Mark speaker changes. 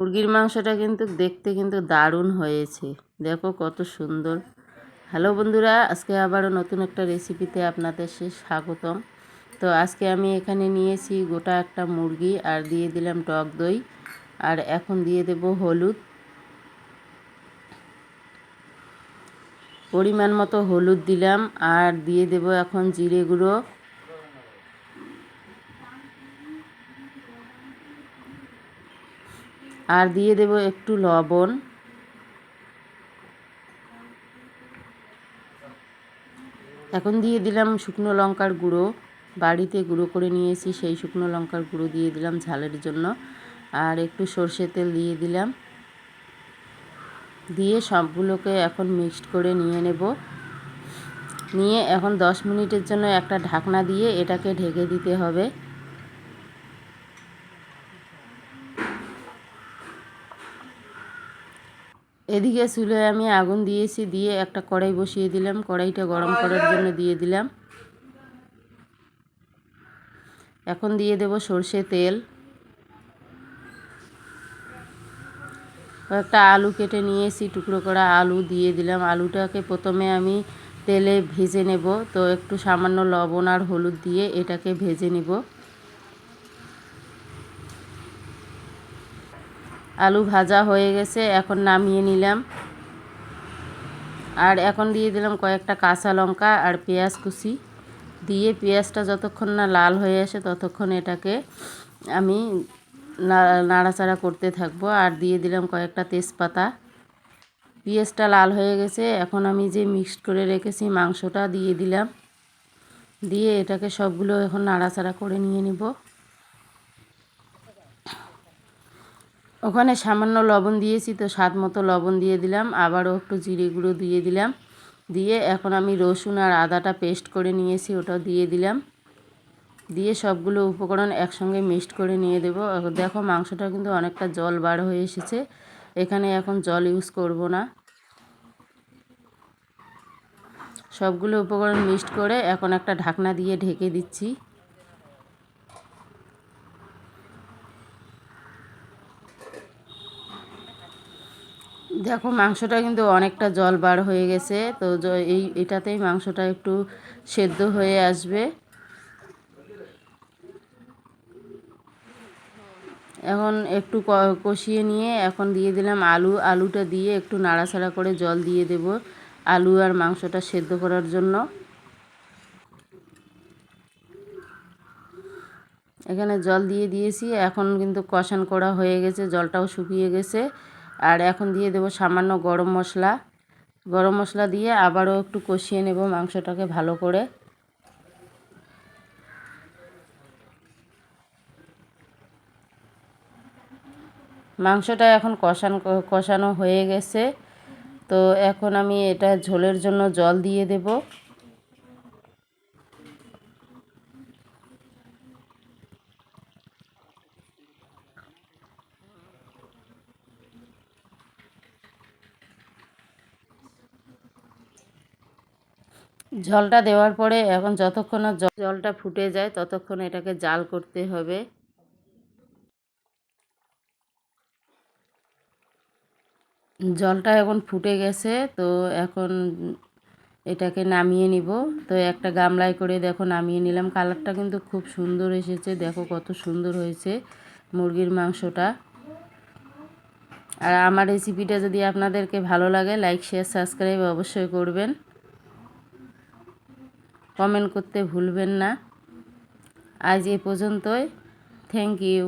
Speaker 1: মুরগির মাংসটা কিন্তু দেখতে কিন্তু দারুণ হয়েছে, দেখো কত সুন্দর। হ্যালো বন্ধুরা, আজকে আবারও নতুন একটা রেসিপিতে আপনাদের স্বাগতম। তো আজকে আমি এখানে নিয়েছি গোটা একটা মুরগি, আর দিয়ে দিলাম টক দই, আর এখন দিয়ে দেব হলুদ, পরিমাণ মতো হলুদ দিলাম, আর দিয়ে দেব এখন জিরে গুঁড়ো, আর দিয়ে দেব একটু লবণ, এখন দিয়ে দিলাম শুকনো লঙ্কার গুঁড়ো, বাড়িতে গুঁড়ো করে নিয়েছি সেই শুকনো লঙ্কার গুঁড়ো দিয়ে দিলাম ঝালের জন্য, আর একটু সর্ষের তেল দিয়ে দিলাম। দিয়ে সবগুলোকে এখন মিক্সড করে নিয়ে নেব। নিয়ে এখন 10 মিনিটের জন্য একটা ঢাকনা দিয়ে এটাকে ঢেকে দিতে হবে। এদিকে চুলায় আমি আগুন দিয়েছি, দিয়ে একটা কড়াই বসিয়ে দিলাম। কড়াইটা গরম করার জন্য দিয়ে দিলাম। এখন দিয়ে দেব সর্ষে তেল। কয়েকটা আলু কেটে নিয়েছি, টুকরো করা আলু দিয়ে দিলাম। আলুটাকে প্রথমে আমি তেলে ভেজে নেব, তো একটু সামান্য লবণ আর হলুদ দিয়ে এটাকে ভেজে নেব। আলু ভাজা হয়ে গেছে, এখন নামিয়ে নিলাম। আর এখন দিয়ে দিলাম কয়েকটা কাঁচা লঙ্কা আর পেঁয়াজ কুচি, দিয়ে পেঁয়াজটা যতক্ষণ না লাল হয়ে আসে ততক্ষণ এটাকে আমি নাড়াচাড়া করতে থাকবো। আর দিয়ে দিলাম কয়েকটা তেজপাতা। পেঁয়াজটা লাল হয়ে গেছে, এখন আমি যে মিক্সড করে রেখেছি মাংসটা দিয়ে দিলাম। দিয়ে এটাকে সবগুলো এখন নাড়াচাড়া করে নিয়ে নিব। ওখানে সামান্য লবণ দিয়েছি, তো স্বাদ মতো লবণ দিয়ে দিলাম। আবারও একটু জিরে গুঁড়ো দিয়ে দিলাম। দিয়ে এখন আমি রসুন আর আদাটা পেস্ট করে নিয়েছি, ওটাও দিয়ে দিলাম। দিয়ে সবগুলো উপকরণ একসঙ্গে মিক্সড করে নিয়ে দেব। দেখো মাংসটা কিন্তু অনেকটা জল বার হয়ে এসেছে, এখানে এখন জল ইউজ করব না। সবগুলো উপকরণ মিক্সড করে এখন একটা ঢাকনা দিয়ে ঢেকে দিচ্ছি। দেখো মাংসটা কিন্তু অনেকটা জল বার হয়ে গেছে, তো এটাতেই মাংসটা একটু সেদ্ধ হয়ে আসবে। এখন একটু কষিয়ে নিয়ে এখন দিয়ে দিলাম আলুটা দিয়ে একটু নাড়াচাড়া করে জল দিয়ে দেব আলু আর মাংসটা সেদ্ধ করার জন্য। এখানে জল দিয়ে দিয়েছি, এখন কিন্তু কষান করা হয়ে গেছে, জলটাও শুকিয়ে গেছে। আর এখন দিয়ে দেব সামান্য গরম মশলা দিয়ে আবারও একটু কষিয়ে নেব মাংসটাকে ভালো করে। মাংসটা এখন কষানো হয়ে গেছে, তো এখন আমি এটা ঝোলের জন্য জল দিয়ে দেব। জলটা দেওয়ার পরে এখন যতক্ষণ না জলটা ফুটে যায় ততক্ষণ এটাকে জাল করতে হবে। জলটা এখন ফুটে গেছে, তো এখন এটাকে নামিয়ে নিব। তো একটা গামলায় করে দেখো নামিয়ে নিলাম। কালারটা কিন্তু খুব সুন্দর এসেছে, দেখো কত সুন্দর হয়েছে মুরগির মাংসটা। আর আমার রেসিপিটা যদি আপনাদেরকে ভালো লাগে, লাইক শেয়ার সাবস্ক্রাইব অবশ্যই করবেন, কমেন্ট করতে ভুলবেন না। আজ এ পর্যন্তই, থ্যাংক ইউ।